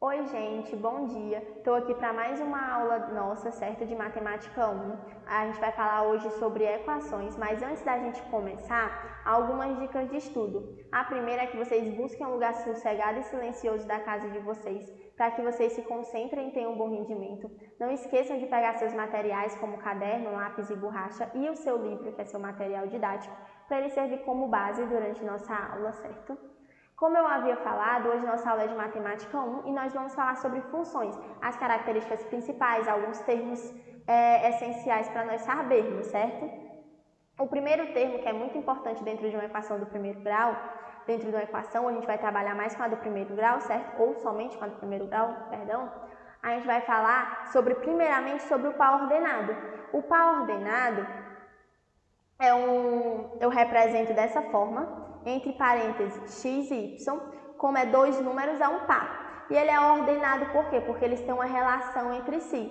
Oi, gente, bom dia. Estou aqui para mais uma aula nossa, certo, de Matemática 1. A gente vai falar hoje sobre equações, mas antes da gente começar, algumas dicas de estudo. A primeira é que vocês busquem um lugar sossegado e silencioso da casa de vocês, para que vocês se concentrem e tenham um bom rendimento. Não esqueçam de pegar seus materiais, como caderno, lápis e borracha, e o seu livro, que é seu material didático, para ele servir como base durante nossa aula, certo? Como eu havia falado, hoje nossa aula é de Matemática 1 e nós vamos falar sobre funções, as características principais, alguns termos essenciais para nós sabermos, certo? O primeiro termo, que é muito importante dentro de uma equação do primeiro grau, dentro de uma equação a gente vai trabalhar mais com a do primeiro grau, certo? Ou somente com a do primeiro grau, perdão. A gente vai falar primeiramente sobre o par ordenado. O par ordenado eu represento dessa forma, entre parênteses x e y, como é dois números, é um par. E ele é ordenado por quê? Porque eles têm uma relação entre si.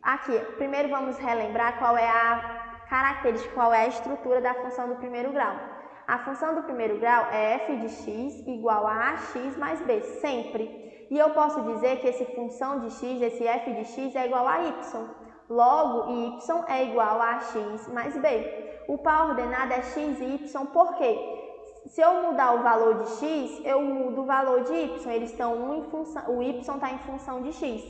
Aqui, primeiro vamos relembrar qual é a característica, qual é a estrutura da função do primeiro grau. A função do primeiro grau é f de x igual a ax mais b, sempre. E eu posso dizer que esse função de x, esse f de x é igual a y. Logo, y é igual a x mais b. O par ordenado é x e y, por quê? Se eu mudar o valor de x, eu mudo o valor de y. Eles estão em função, o y está em função de x.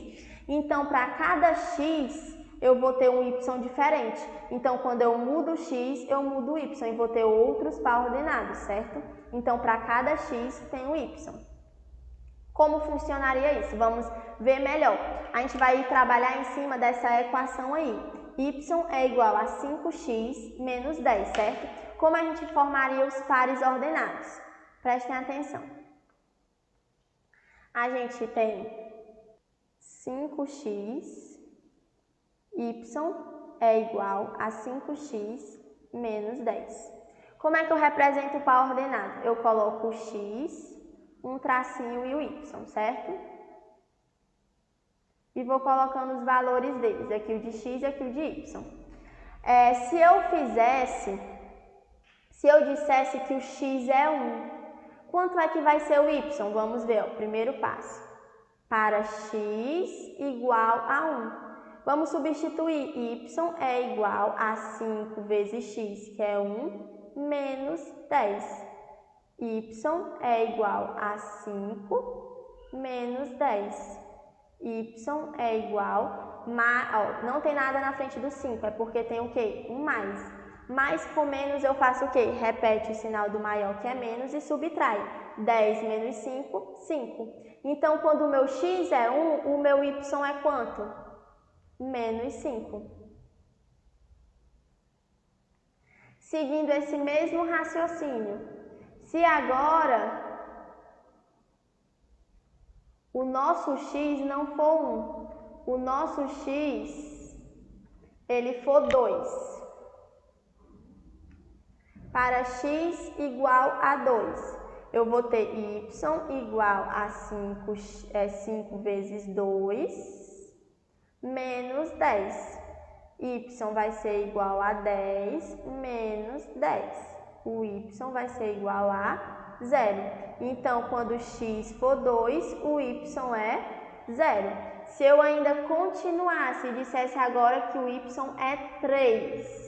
Então, para cada x, eu vou ter um y diferente. Então, quando eu mudo o x, eu mudo o y e vou ter outros par ordenados, certo? Então, para cada x, tem o y. Como funcionaria isso? Vamos ver melhor. A gente vai trabalhar em cima dessa equação aí. Y é igual a 5x menos 10, certo? Como a gente formaria os pares ordenados? Prestem atenção. A gente tem 5x, y é igual a 5x menos 10. Como é que eu represento o par ordenado? Eu coloco o x, um tracinho e o y, certo? E vou colocando os valores deles, aqui o de x e aqui o de y. Se eu dissesse que o x é 1, quanto é que vai ser o y? Vamos ver, o primeiro passo. Para x igual a 1. Vamos substituir, y é igual a 5 vezes x, que é 1, menos 10. Y é igual a 5 menos 10. Y é igual, não tem nada na frente do 5, é porque tem o quê? Um mais. Mais com menos eu faço o quê? Repete o sinal do maior, que é menos, e subtrai. 10 menos 5, 5. Então, quando o meu x é 1, o meu y é quanto? Menos 5. Seguindo esse mesmo raciocínio, se agora o nosso x não for 1, o nosso x ele for 2. Para x igual a 2, eu vou ter y igual a 5 vezes 2 menos 10. Y vai ser igual a 10 menos 10. O y vai ser igual a 0. Então, quando x for 2, o y é 0. Se eu ainda continuasse e dissesse agora que o y é 3,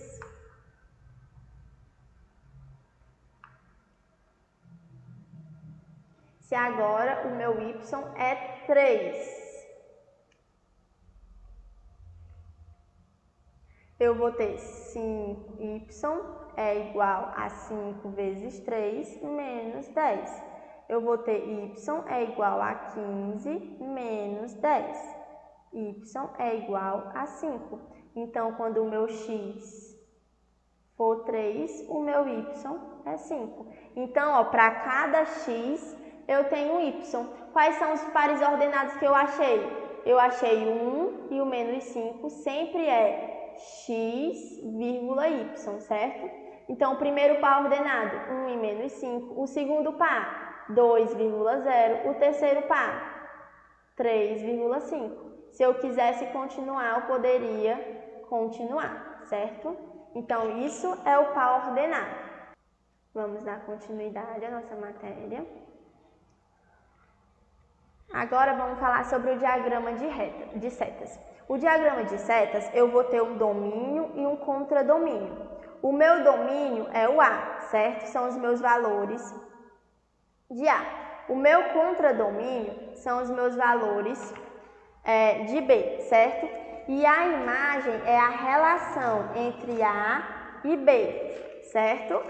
se agora o meu y é 3, eu vou ter 5y é igual a 5 vezes 3 menos 10. Eu vou ter y é igual a 15 menos 10. Y é igual a 5. Então, quando o meu x for 3, o meu y é 5. Então, para cada x, eu tenho y. Quais são os pares ordenados que eu achei? Eu achei 1 e o menos 5 sempre é x, y, certo? Então, o primeiro par ordenado, 1 e menos 5. O segundo par, 2,0. O terceiro par, 3,5. Se eu quisesse continuar, eu poderia continuar, certo? Então, isso é o par ordenado. Vamos dar continuidade à nossa matéria. Agora vamos falar sobre o diagrama de setas. O diagrama de setas, eu vou ter um domínio e um contradomínio. O meu domínio é o A, certo? São os meus valores de A. O meu contradomínio são os meus valores de B, certo? E a imagem é a relação entre A e B, certo?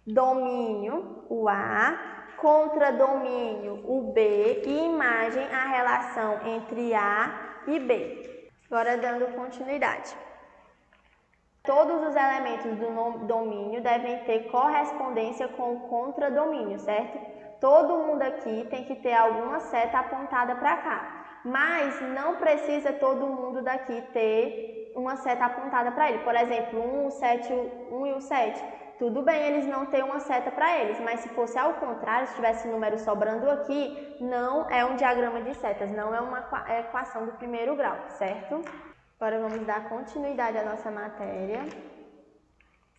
Domínio, o A, contradomínio, o B, e imagem, a relação entre A e B. Agora, dando continuidade. Todos os elementos do domínio devem ter correspondência com o contradomínio, certo? Todo mundo aqui tem que ter alguma seta apontada para cá, mas não precisa todo mundo daqui ter uma seta apontada para ele. Por exemplo, 1, o 7, 1 e o 7. Tudo bem eles não terem uma seta para eles, mas se fosse ao contrário, se tivesse número sobrando aqui, não é um diagrama de setas, não é uma equação do primeiro grau, certo? Agora vamos dar continuidade à nossa matéria,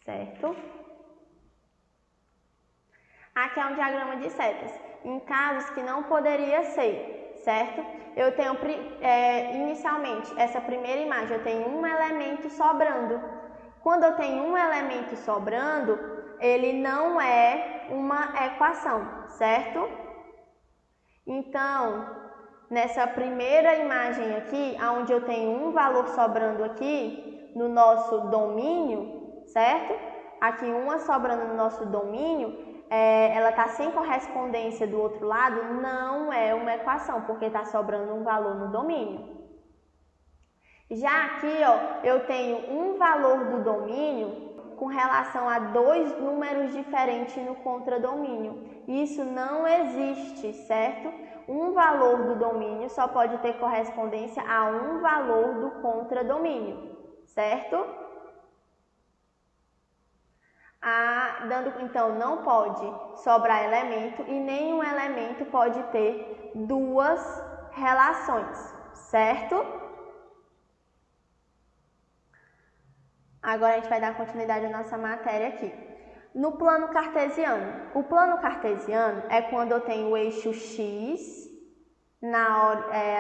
certo? Aqui é um diagrama de setas, em casos que não poderia ser, certo? Eu tenho, inicialmente, essa primeira imagem, eu tenho um elemento sobrando. Quando eu tenho um elemento sobrando, ele não é uma equação, certo? Então, nessa primeira imagem aqui, onde eu tenho um valor sobrando aqui no nosso domínio, certo? Aqui uma sobrando no nosso domínio, ela está sem correspondência do outro lado, não é uma equação, porque está sobrando um valor no domínio. Já aqui, ó, eu tenho um valor do domínio com relação a dois números diferentes no contradomínio. Isso não existe, certo? Um valor do domínio só pode ter correspondência a um valor do contradomínio, certo? Então, não pode sobrar elemento e nenhum elemento pode ter duas relações, certo? Agora a gente vai dar continuidade à nossa matéria aqui. No plano cartesiano. O plano cartesiano é quando eu tenho o eixo x,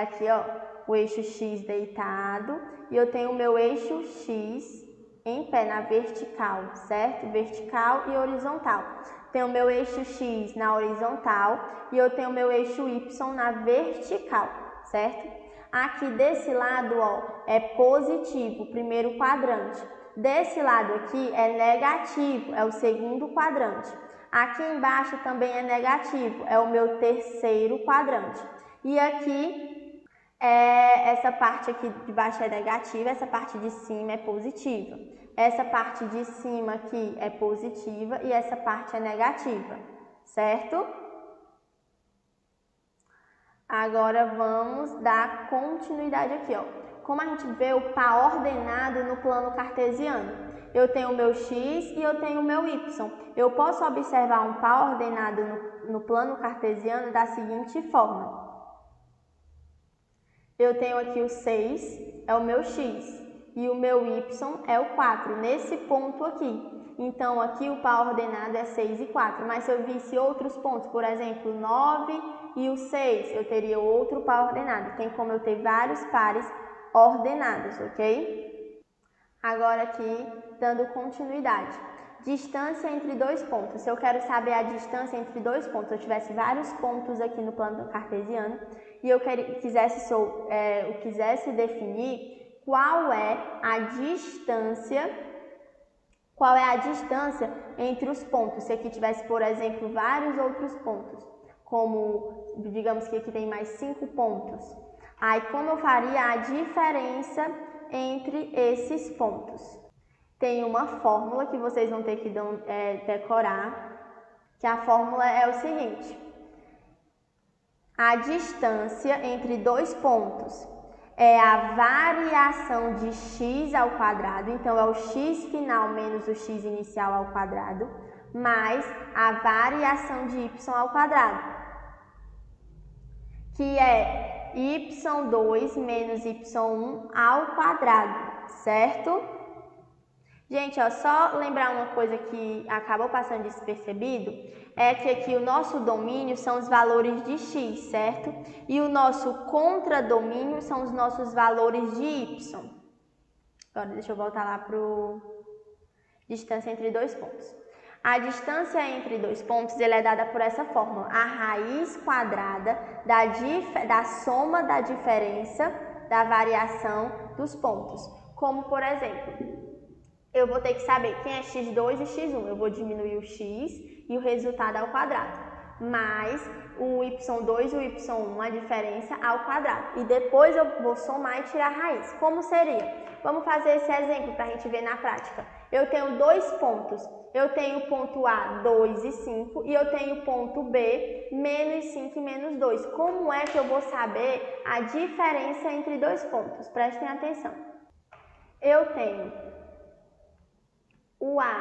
aqui ó, o eixo x deitado, e eu tenho o meu eixo x em pé, na vertical, certo? Vertical e horizontal. Tenho o meu eixo x na horizontal e eu tenho o meu eixo y na vertical, certo? Aqui desse lado, ó, é positivo, o primeiro quadrante. Desse lado aqui é negativo, é o segundo quadrante. Aqui embaixo também é negativo, é o meu terceiro quadrante. E aqui, essa parte aqui de baixo é negativa, essa parte de cima é positiva. Essa parte de cima aqui é positiva e essa parte é negativa, certo? Agora vamos dar continuidade aqui, ó. Como a gente vê o par ordenado no plano cartesiano, eu tenho o meu x e eu tenho o meu y. Eu posso observar um par ordenado no plano cartesiano da seguinte forma. Eu tenho aqui o 6, é o meu x, e o meu y é o 4, nesse ponto aqui. Então, aqui o par ordenado é 6 e 4, mas se eu visse outros pontos, por exemplo, 9 e o 6, eu teria outro par ordenado. Tem como eu ter vários pares ordenados, ok? Agora aqui, dando continuidade. Distância entre dois pontos. Se eu quero saber a distância entre dois pontos, eu tivesse vários pontos aqui no plano cartesiano e eu quisesse definir qual é a distância entre os pontos. Se aqui tivesse, por exemplo, vários outros pontos, como, digamos que aqui tem mais 5 pontos. Aí, como eu faria a diferença entre esses pontos? Tem uma fórmula que vocês vão ter que decorar, que a fórmula é o seguinte. A distância entre dois pontos é a variação de x ao quadrado, então é o x final menos o x inicial ao quadrado, mais a variação de y ao quadrado, que é y2 menos y1 ao quadrado, certo? Gente, ó, só lembrar uma coisa que acabou passando despercebido, é que aqui o nosso domínio são os valores de x, certo? E o nosso contradomínio são os nossos valores de y. Agora, deixa eu voltar lá para distância entre dois pontos. A distância entre dois pontos ela é dada por essa fórmula, a raiz quadrada da soma da diferença da variação dos pontos. Como, por exemplo, eu vou ter que saber quem é x2 e x1. Eu vou diminuir o x e o resultado ao quadrado, mais o y2 e o y1, a diferença ao quadrado. E depois eu vou somar e tirar a raiz. Como seria? Vamos fazer esse exemplo para a gente ver na prática. Eu tenho dois pontos. Eu tenho o ponto A, 2 e 5, e eu tenho o ponto B, menos 5 e menos 2. Como é que eu vou saber a diferença entre dois pontos? Prestem atenção. Eu tenho o A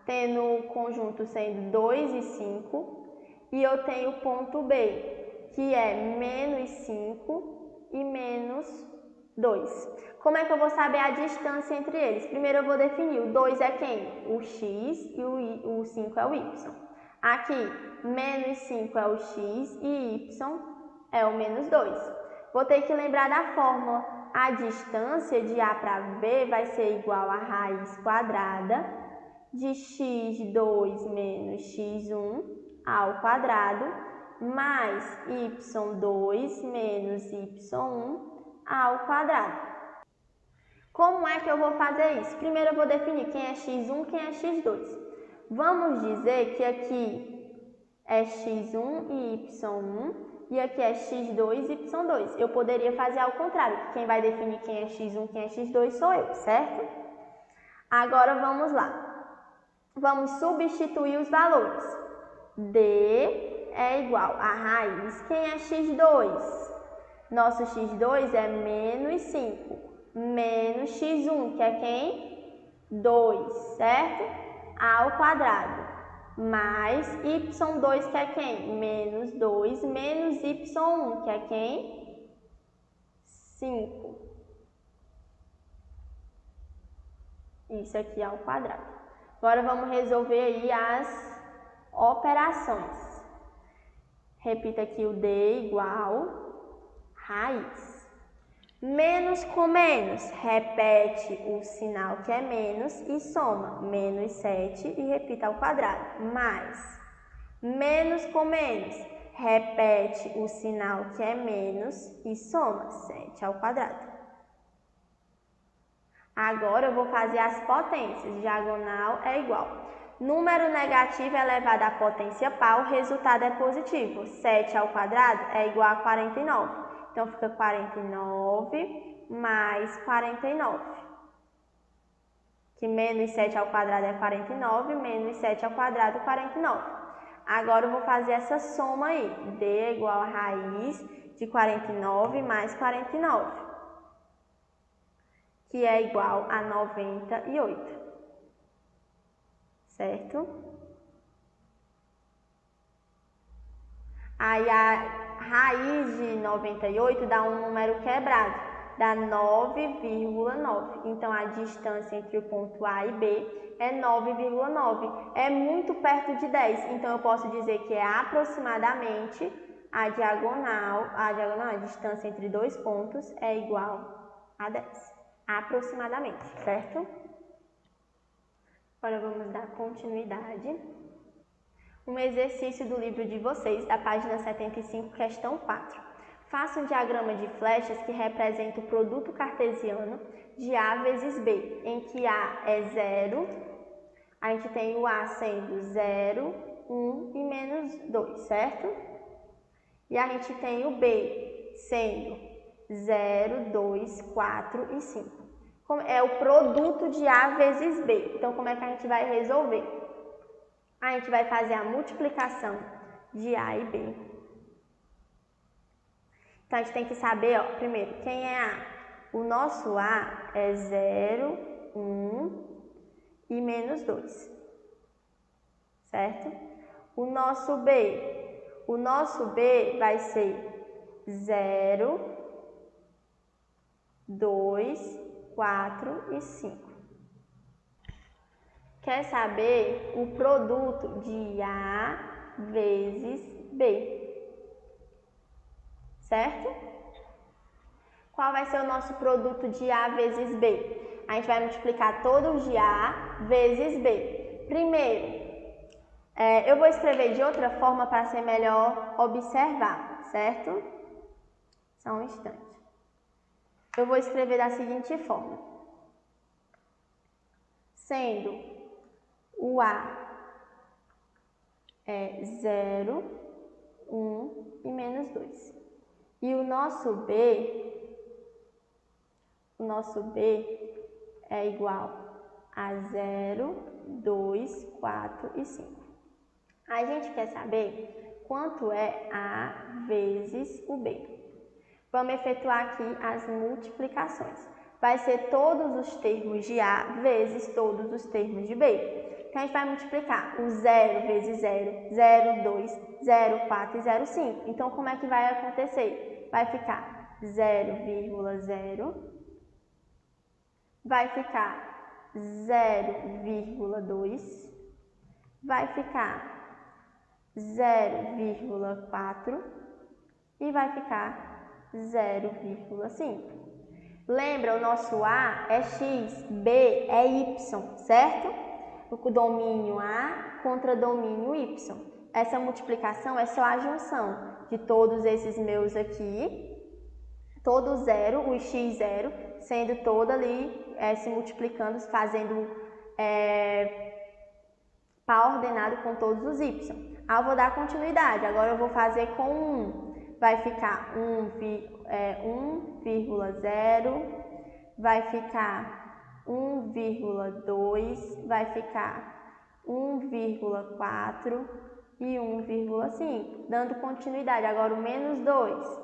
tendo o conjunto sendo 2 e 5, e eu tenho o ponto B, que é menos 5 e menos 2. Como é que eu vou saber a distância entre eles? Primeiro eu vou definir, o 2 é quem? O x e o 5 é o y. Aqui, menos 5 é o x e y é o menos 2. Vou ter que lembrar da fórmula. A distância de A para B vai ser igual a raiz quadrada de x2 menos x1 ao quadrado, mais y2 menos y1 ao quadrado. Como é que eu vou fazer isso? Primeiro eu vou definir quem é x1 e quem é x2. Vamos dizer que aqui é x1 e y1 e aqui é x2 e y2. Eu poderia fazer ao contrário, que quem vai definir quem é x1 e quem é x2 sou eu, certo? Agora vamos lá. Vamos substituir os valores. D é igual a raiz. Quem é x2? Nosso x2 é menos 5. Menos x1, que é quem? 2, certo? Ao quadrado. Mais y2, que é quem? Menos 2, menos y1, que é quem? 5. Isso aqui ao quadrado. Agora vamos resolver aí as operações. Repita aqui o D igual raiz. Menos com menos, repete o sinal que é menos e soma. Menos 7 e repita ao quadrado. Mais. Menos com menos, repete o sinal que é menos e soma. 7 ao quadrado. Agora eu vou fazer as potências. Diagonal é igual. Número negativo elevado à potência par, o resultado é positivo. 7 ao quadrado é igual a 49. Então, fica 49 mais 49. Que menos 7 ao quadrado é 49, menos 7 ao quadrado, 49. Agora, eu vou fazer essa soma aí. D é igual a raiz de 49 mais 49. Que é igual a 98. Certo? Aí, a raiz de 98 dá um número quebrado, dá 9,9. Então, a distância entre o ponto A e B é 9,9. É muito perto de 10. Então, eu posso dizer que é aproximadamente a distância entre dois pontos é igual a 10. Aproximadamente, certo? Agora, vamos dar continuidade. Um exercício do livro de vocês, da página 75, questão 4. Faça um diagrama de flechas que representa o produto cartesiano de A vezes B, em que A é 0, a gente tem o A sendo 0, 1 e menos 2, certo? E a gente tem o B sendo 0, 2, 4 e 5. É o produto de A vezes B. Então, como é que a gente vai resolver? A gente vai fazer a multiplicação de A e B. Então, a gente tem que saber, ó, primeiro, quem é A? O nosso A é 0, 1 e menos 2. Certo? O nosso B vai ser 0, 2, 4 e 5. quer saber o produto de A vezes B, certo? Qual vai ser o nosso produto de A vezes B? A gente vai multiplicar todos de A vezes B. Primeiro, eu vou escrever de outra forma para ser melhor observar, certo? Só um instante. Eu vou escrever da seguinte forma. Sendo o A é 0, 1 e menos 2. E o nosso B é igual a 0, 2, 4 e 5. A gente quer saber quanto é A vezes o B. Vamos efetuar aqui as multiplicações. Vai ser todos os termos de A vezes todos os termos de B. Então, a gente vai multiplicar o 0 vezes 0, 0, 2, 0, 4 e 0, 5. Então, como é que vai acontecer? Vai ficar 0,0, vai ficar 0,2, vai ficar 0,4 e vai ficar 0,5. Lembra, o nosso A é x, B é y, certo? O domínio A contra domínio y. Essa multiplicação é só a junção de todos esses meus aqui, todo zero, o x0, sendo todo ali se multiplicando, fazendo par ordenado com todos os y. Eu vou dar continuidade, agora eu vou fazer com 1. Vai ficar 1,0, vai ficar 1,2, vai ficar 1,4 e 1,5. Dando continuidade, agora o menos 2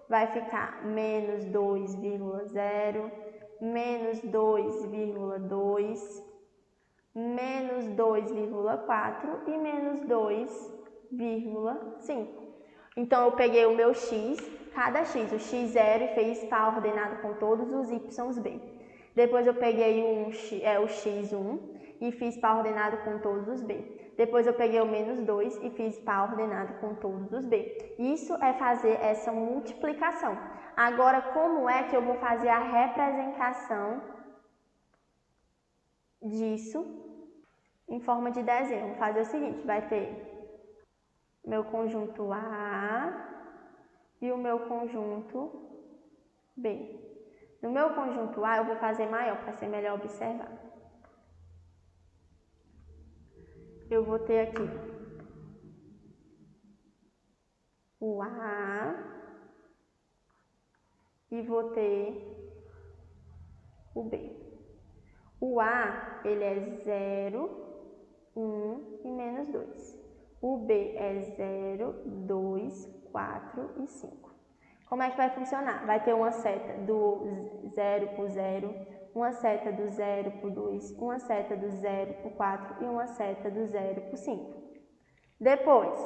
vai ficar menos 2,0, menos 2,2, menos 2,4 e menos 2,5. Então, eu peguei o meu x, cada x, o x0 e fiz par ordenado com todos os yb. Depois eu peguei o x1 e fiz par ordenado com todos os b. Depois eu peguei o menos 2 e fiz par ordenado com todos os b. Isso é fazer essa multiplicação. Agora, como é que eu vou fazer a representação disso em forma de desenho? Vou fazer o seguinte, vai ter meu conjunto A e o meu conjunto B. No meu conjunto A, eu vou fazer maior para ser melhor observar. Eu vou ter aqui o A e vou ter o B. O A, ele é 0, 1 e menos 2. O B é 0, 2, 4 e 5. Como é que vai funcionar? Vai ter uma seta do 0 por 0, uma seta do 0 por 2, uma seta do 0 por 4 e uma seta do 0 por 5. Depois,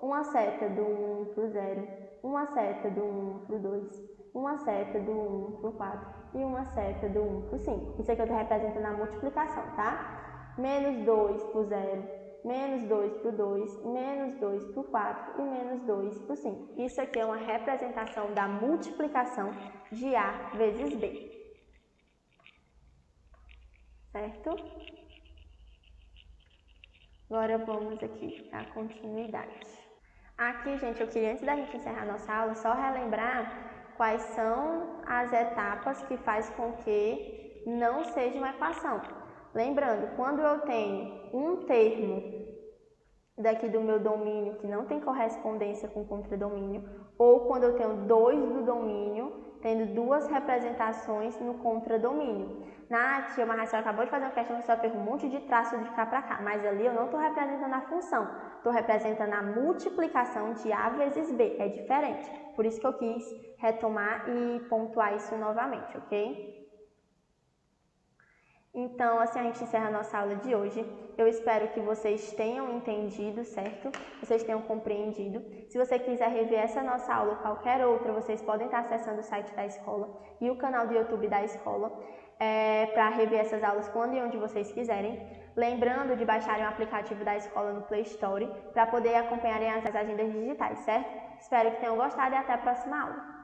uma seta do 1 por 0, uma seta do 1 por 2, uma seta do 1 por 4 e uma seta do 1 por 5. Isso aqui eu estou representando a multiplicação, tá? Menos 2 por 0. Menos 2 por 2, menos 2 por 4 e menos 2 por 5. Isso aqui é uma representação da multiplicação de A vezes B. Certo? Agora vamos aqui à continuidade. Aqui, gente, eu queria, antes da gente encerrar a nossa aula, só relembrar quais são as etapas que faz com que não seja uma equação. Lembrando, quando eu tenho um termo daqui do meu domínio que não tem correspondência com o contradomínio, ou quando eu tenho dois do domínio, tendo duas representações no contradomínio. Na tia Marração acabou de fazer uma questão que só fez um monte de traço de cá para cá, mas ali eu não estou representando a função, estou representando a multiplicação de A vezes B, é diferente. Por isso que eu quis retomar e pontuar isso novamente, ok? Então, assim a gente encerra a nossa aula de hoje. Eu espero que vocês tenham entendido, certo? Vocês tenham compreendido. Se você quiser rever essa nossa aula ou qualquer outra, vocês podem estar acessando o site da escola e o canal do YouTube da escola para rever essas aulas quando e onde vocês quiserem. Lembrando de baixarem o aplicativo da escola no Play Store para poder acompanharem as agendas digitais, certo? Espero que tenham gostado e até a próxima aula.